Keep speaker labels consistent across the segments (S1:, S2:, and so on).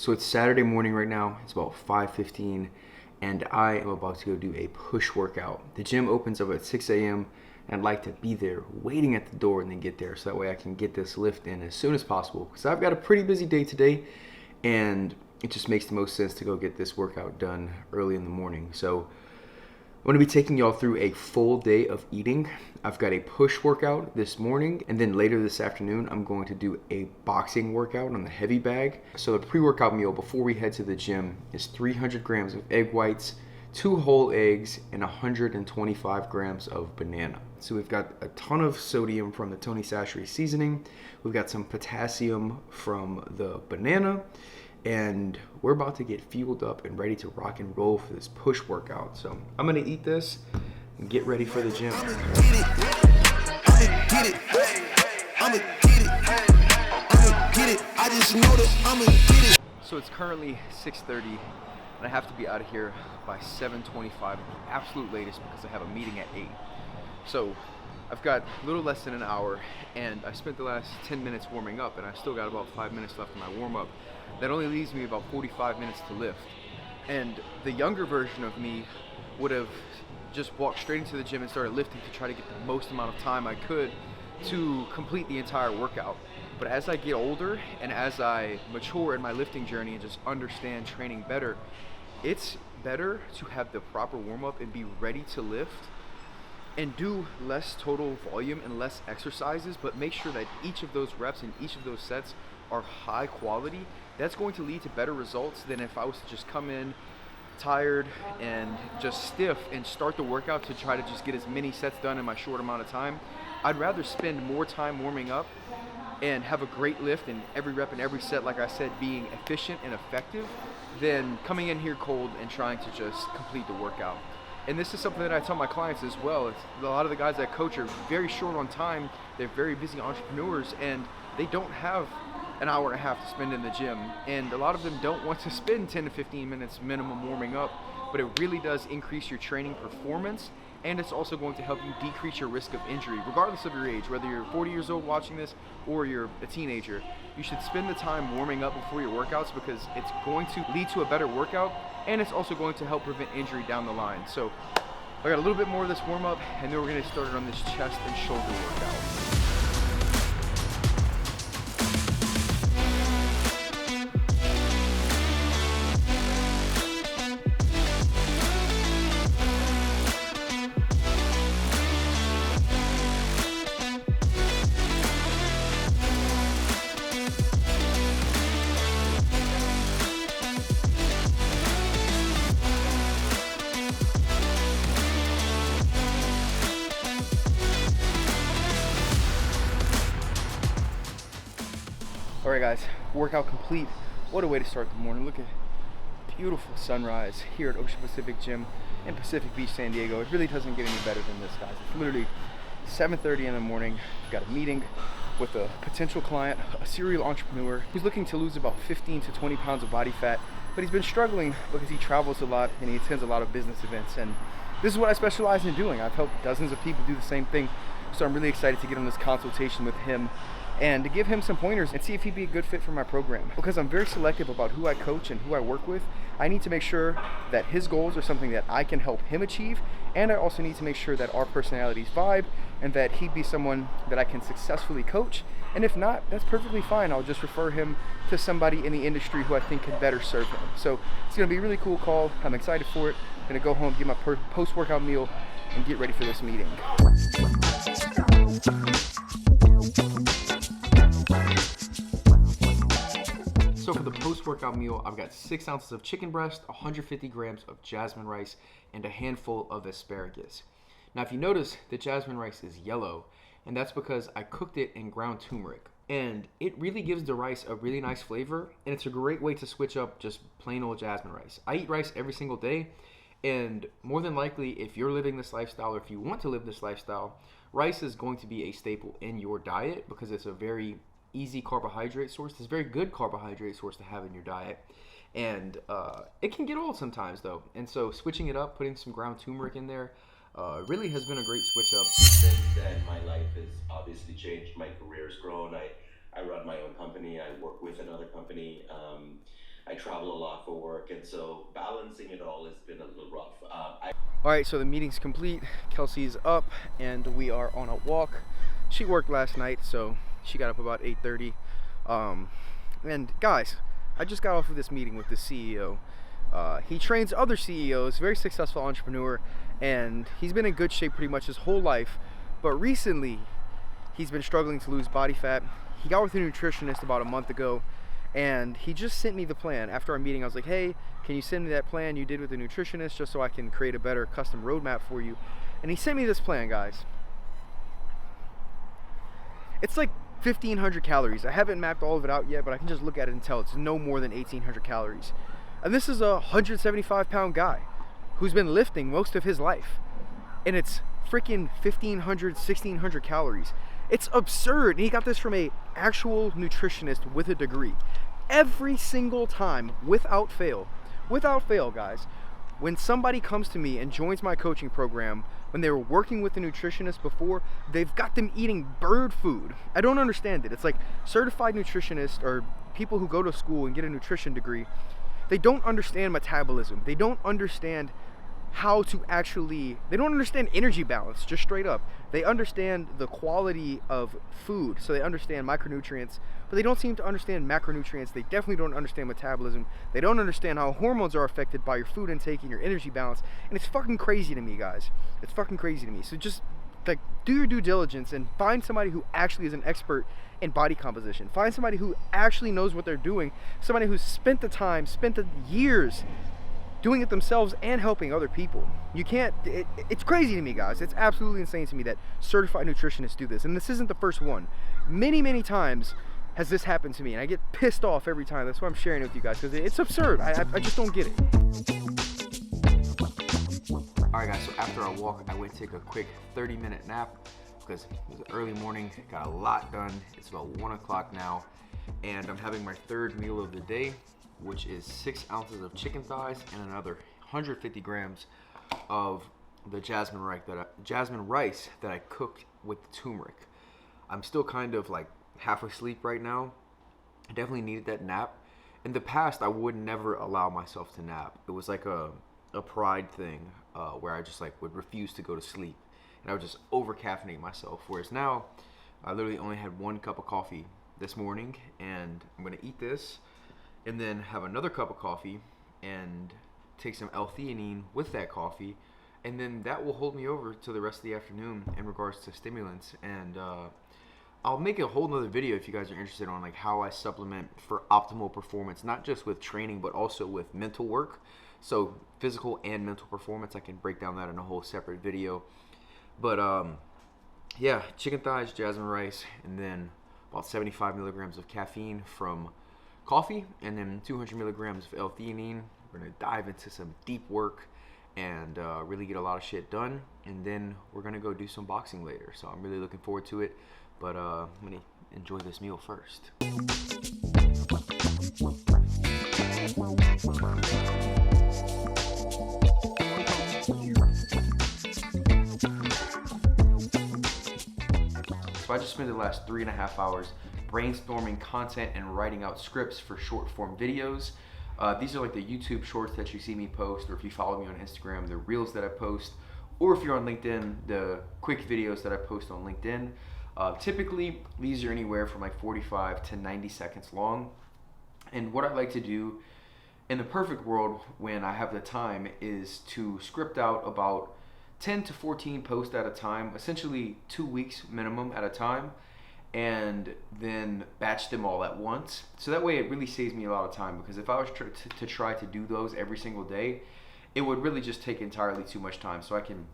S1: So it's Saturday morning right now. It's about 5:15, and I am about to go do a push workout. The gym opens up at 6 a.m. and I'd like to be there waiting at the door and then get there so that way I can get this lift in as soon as possible, because I've got a pretty busy day today and it just makes the most sense to go get this workout done early in the morning. So I'm going to be taking y'all through a full day of eating. I've got a push workout this morning, and then later this afternoon, I'm going to do a boxing workout on the heavy bag. So the pre-workout meal before we head to the gym is 300 grams of egg whites, 2 whole eggs, and 125 grams of banana. So we've got a ton of sodium from the Tony Chachere's seasoning. We've got some potassium from the banana, and we're about to get fueled up and ready to rock and roll for this push workout. So I'm gonna eat this and get ready for the gym. So it's currently 6:30 and I have to be out of here by 7:25 at the absolute latest because I have a meeting at 8. So I've got a little less than an hour, and I spent the last 10 minutes warming up, and I still got about 5 minutes left in my warm-up. That only leaves me about 45 minutes to lift. And the younger version of me would have just walked straight into the gym and started lifting to try to get the most amount of time I could to complete the entire workout. But as I get older and as I mature in my lifting journey and just understand training better, it's better to have the proper warm-up and be ready to lift and do less total volume and less exercises, but make sure that each of those reps and each of those sets are high quality. That's going to lead to better results than if I was to just come in tired and just stiff and start the workout to try to just get as many sets done in my short amount of time. I'd rather spend more time warming up and have a great lift in every rep and every set, like I said, being efficient and effective, than coming in here cold and trying to just complete the workout. And this is something that I tell my clients as well. It's a lot of the guys I coach are very short on time. They're very busy entrepreneurs, and they don't have an hour and a half to spend in the gym. And a lot of them don't want to spend 10 to 15 minutes minimum warming up, but it really does increase your training performance, and it's also going to help you decrease your risk of injury, regardless of your age. Whether you're 40 years old watching this or you're a teenager, you should spend the time warming up before your workouts, because it's going to lead to a better workout, and it's also going to help prevent injury down the line. So I got a little bit more of this warm up, and then we're gonna get started on this chest and shoulder workout. Alright guys, workout complete. What a way to start the morning. Look at beautiful sunrise here at Ocean Pacific Gym in Pacific Beach, San Diego. It really doesn't get any better than this, guys. It's literally 7:30 in the morning. I've got a meeting with a potential client, a serial entrepreneur who's looking to lose about 15 to 20 pounds of body fat, but he's been struggling because he travels a lot and he attends a lot of business events. And this is what I specialize in doing. I've helped dozens of people do the same thing. So I'm really excited to get on this consultation with him and to give him some pointers and see if he'd be a good fit for my program. Because I'm very selective about who I coach and who I work with, I need to make sure that his goals are something that I can help him achieve, and I also need to make sure that our personalities vibe and that he'd be someone that I can successfully coach. And if not, that's perfectly fine. I'll just refer him to somebody in the industry who I think could better serve him. So it's gonna be a really cool call. I'm excited for it. I'm gonna go home, get my post-workout meal, and get ready for this meeting. So for the post-workout meal, I've got 6 ounces of chicken breast, 150 grams of jasmine rice, and a handful of asparagus. Now, if you notice, the jasmine rice is yellow, and that's because I cooked it in ground turmeric. And it really gives the rice a really nice flavor, and it's a great way to switch up just plain old jasmine rice. I eat rice every single day, and more than likely, if you're living this lifestyle or if you want to live this lifestyle, rice is going to be a staple in your diet because it's a very easy carbohydrate source. It's a very good carbohydrate source to have in your diet. And it can get old sometimes though. And so switching it up, putting some ground turmeric in there, really has been a great switch up.
S2: Since then, my life has obviously changed. My career's grown. I run my own company. I work with another company. I travel a lot for work, and so balancing it all has been a little rough.
S1: All right, so the meeting's complete. Kelsey's up, and we are on a walk. She worked last night, so she got up about 8:30. And guys, I just got off of this meeting with the CEO. He trains other CEOs, very successful entrepreneur, and he's been in good shape pretty much his whole life. But recently, he's been struggling to lose body fat. He got with a nutritionist about a month ago, and he just sent me the plan. After our meeting, I was like, hey, can you send me that plan you did with the nutritionist just so I can create a better custom roadmap for you? And he sent me this plan, guys. It's like 1,500 calories. I haven't mapped all of it out yet, but I can just look at it and tell it's no more than 1,800 calories. And this is a 175-pound guy who's been lifting most of his life. And it's freaking 1,500, 1,600 calories. It's absurd. And he got this from a actual nutritionist with a degree. Every single time, without fail, guys, when somebody comes to me and joins my coaching program, when they were working with a nutritionist before, they've got them eating bird food. I don't understand it. It's like certified nutritionists or people who go to school and get a nutrition degree, they don't understand metabolism. They don't understand how to actually, they don't understand energy balance, just straight up. They understand the quality of food, so they understand micronutrients, but they don't seem to understand macronutrients. They definitely don't understand metabolism. They don't understand how hormones are affected by your food intake and your energy balance, and it's fucking crazy to me, guys. It's fucking crazy to me. So just like do your due diligence and find somebody who actually is an expert in body composition. Find somebody who actually knows what they're doing, somebody who's spent the time, spent the years doing it themselves and helping other people. You can't, it's crazy to me, guys. It's absolutely insane to me that certified nutritionists do this. And this isn't the first one. Many, many times has this happened to me, and I get pissed off every time. That's why I'm sharing it with you guys, because it's absurd. I just don't get it. All right, guys, so after our walk, I went to take a quick 30-minute nap because it was an early morning, got a lot done. It's about 1 o'clock now, and I'm having my third meal of the day, which is 6 ounces of chicken thighs and another 150 grams of the jasmine rice that I cooked with turmeric. I'm still kind of like half asleep right now. I definitely needed that nap. In the past, I would never allow myself to nap. It was like a pride thing where I just like would refuse to go to sleep, and I would just over caffeinate myself. Whereas now, I literally only had 1 cup of coffee this morning, and I'm gonna eat this and then have another cup of coffee and take some L-theanine with that coffee, and then that will hold me over to the rest of the afternoon in regards to stimulants. And I'll make a whole nother video if you guys are interested on like how I supplement for optimal performance, not just with training but also with mental work. So physical and mental performance, I can break down that in a whole separate video. But yeah, chicken thighs, jasmine rice, and then about 75 milligrams of caffeine from coffee, and then 200 milligrams of L-theanine. We're gonna dive into some deep work and really get a lot of shit done, and then we're gonna go do some boxing later. So I'm really looking forward to it, but I'm gonna enjoy this meal first. So I just spent the last 3.5 hours brainstorming content and writing out scripts for short form videos. These are like the YouTube shorts that you see me post, or if you follow me on Instagram, the reels that I post, or if you're on LinkedIn, the quick videos that I post on LinkedIn. Typically, these are anywhere from like 45 to 90 seconds long. And what I like to do in the perfect world when I have the time is to script out about 10 to 14 posts at a time, essentially 2 weeks minimum at a time, and then batch them all at once. So that way it really saves me a lot of time, because if I was to try to do those every single day, it would really just take entirely too much time. So I can,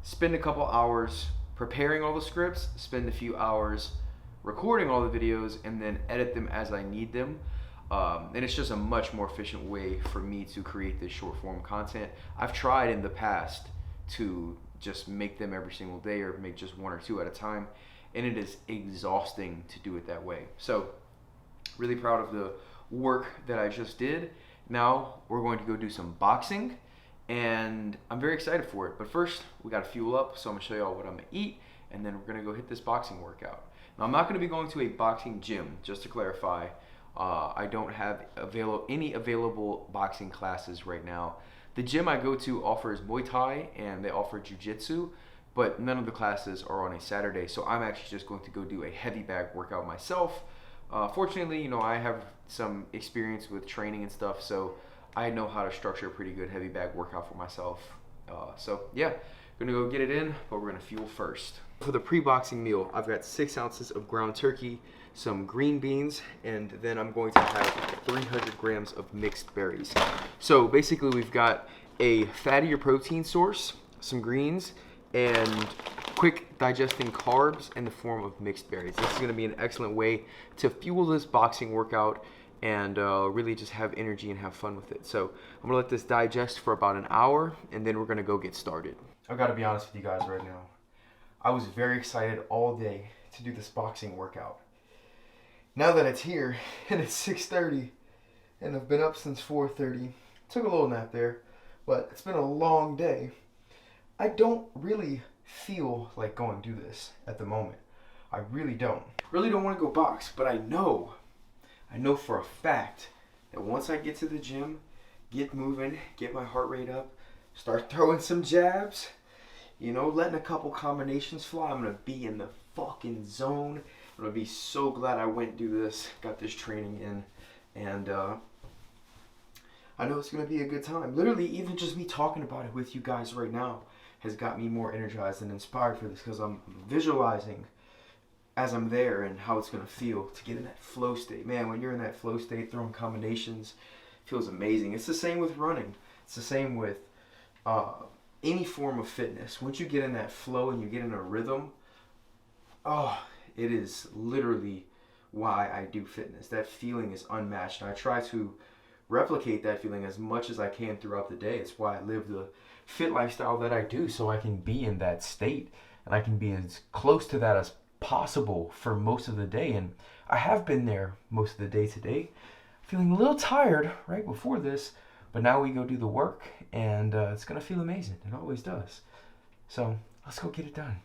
S1: spend a couple hours preparing all the scripts, spend a few hours recording all the videos, and then edit them as I need them. And it's just a much more efficient way for me to create this short form content. I've tried in the past to just make them every single day, or make just 1 or 2 at a time, and it is exhausting to do it that way. So really proud of the work that I just did. Now we're going to go do some boxing, and I'm very excited for it. But first, we got to fuel up, so I'm gonna show y'all what I'm gonna eat, and then we're gonna go hit this boxing workout. Now I'm not gonna be going to a boxing gym, just to clarify. I don't have any available boxing classes right now. The gym I go to offers Muay Thai and they offer Jiu-Jitsu, but none of the classes are on a Saturday, so I'm actually just going to go do a heavy bag workout myself. Fortunately, you know, I have some experience with training and stuff, so I know how to structure a pretty good heavy bag workout for myself. So yeah, gonna go get it in, but we're gonna fuel first. For the pre-boxing meal, I've got 6 ounces of ground turkey, some green beans, and then I'm going to have 300 grams of mixed berries. So basically we've got a fattier protein source, some greens, and quick digesting carbs in the form of mixed berries. This is gonna be an excellent way to fuel this boxing workout and really just have energy and have fun with it. So I'm gonna let this digest for about an hour, and then we're gonna go get started. I've gotta be honest with you guys right now. I was very excited all day to do this boxing workout. Now that it's here, and it's 6:30, and I've been up since 4:30, took a little nap there, but it's been a long day. I don't really feel like going to do this at the moment. I really don't. Really don't want to go box, but I know for a fact that once I get to the gym, get moving, get my heart rate up, start throwing some jabs, you know, letting a couple combinations fly, I'm gonna be in the fucking zone. I'm gonna be so glad I went and do this, got this training in, and I know it's gonna be a good time. Literally, even just me talking about it with you guys right now has got me more energized and inspired for this, because I'm visualizing as I'm there and how it's gonna feel to get in that flow state. Man, when you're in that flow state, throwing combinations, it feels amazing. It's the same with running. It's the same with any form of fitness. Once you get in that flow and you get in a rhythm, it is literally why I do fitness. That feeling is unmatched, and I try to replicate that feeling as much as I can throughout the day. It's why I live the fit lifestyle that I do, so I can be in that state and I can be as close to that as possible for most of the day. And I have been there most of the day today, feeling a little tired right before this, but now we go do the work, and it's gonna feel amazing. It always does. So let's go get it done.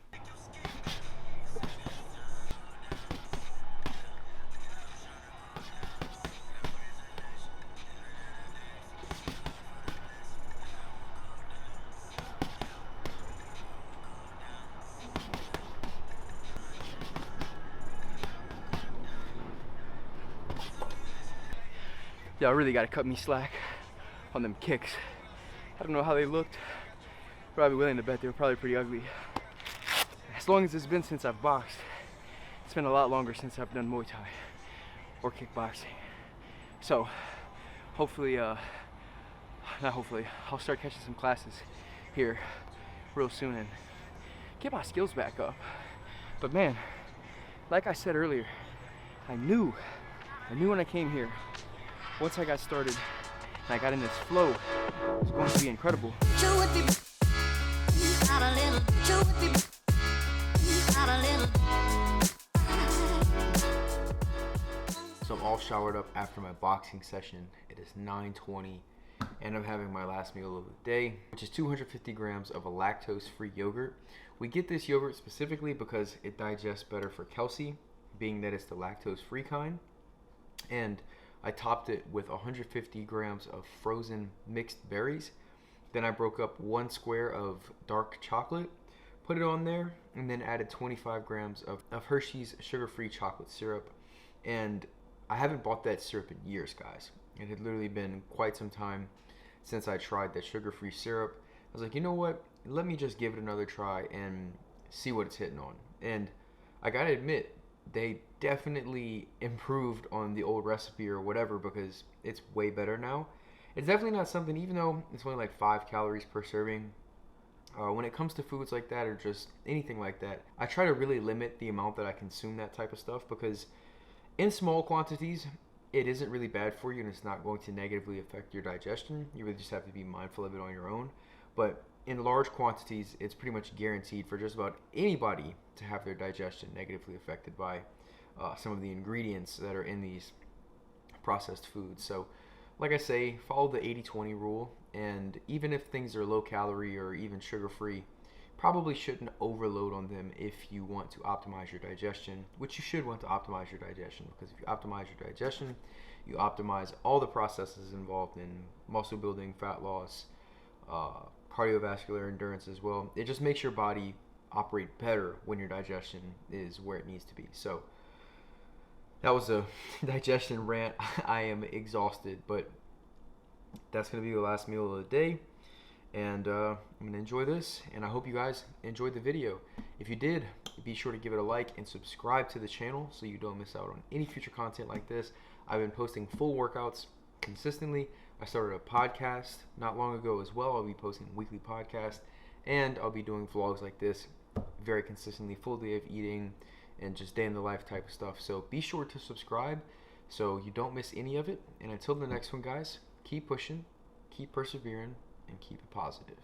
S1: Y'all really gotta cut me slack on them kicks. I don't know how they looked. Probably willing to bet they were probably pretty ugly. As long as it's been since I've boxed, it's been a lot longer since I've done Muay Thai or kickboxing. So hopefully, not hopefully, I'll start catching some classes here real soon and get my skills back up. But man, like I said earlier, I knew when I came here, once I got started and I got in this flow, it's going to be incredible. So I'm all showered up after my boxing session. It is 9:20 and I'm having my last meal of the day, which is 250 grams of a lactose-free yogurt. We get this yogurt specifically because it digests better for Kelsey, being that it's the lactose-free kind. And I topped it with 150 grams of frozen mixed berries. Then I broke up 1 square of dark chocolate, put it on there, and then added 25 grams of Hershey's sugar-free chocolate syrup. And I haven't bought that syrup in years, guys. It had literally been quite some time since I tried that sugar-free syrup. I was like, you know what? Let me just give it another try and see what it's hitting on. And I gotta admit, they definitely improved on the old recipe or whatever, because it's way better now. It's definitely not something, even though it's only like 5 calories per serving, when it comes to foods like that or just anything like that, I try to really limit the amount that I consume that type of stuff, because in small quantities, it isn't really bad for you and it's not going to negatively affect your digestion. You really just have to be mindful of it on your own. But in large quantities, it's pretty much guaranteed for just about anybody to have their digestion negatively affected by some of the ingredients that are in these processed foods. So like I say, follow the 80-20 rule, and even if things are low calorie or even sugar free, probably shouldn't overload on them if you want to optimize your digestion, which you should want to optimize your digestion, because if you optimize your digestion, you optimize all the processes involved in muscle building, fat loss, cardiovascular endurance as well. It just makes your body operate better when your digestion is where it needs to be. So that was a digestion rant. I am exhausted, but that's going to be the last meal of the day. And I'm going to enjoy this, and I hope you guys enjoyed the video. If you did, be sure to give it a like and subscribe to the channel so you don't miss out on any future content like this. I've been posting full workouts consistently. I started a podcast not long ago as well. I'll be posting weekly podcasts, and I'll be doing vlogs like this very consistently, full day of eating and just day in the life type of stuff. So be sure to subscribe so you don't miss any of it. And until the next one, guys, keep pushing, keep persevering, and keep it positive.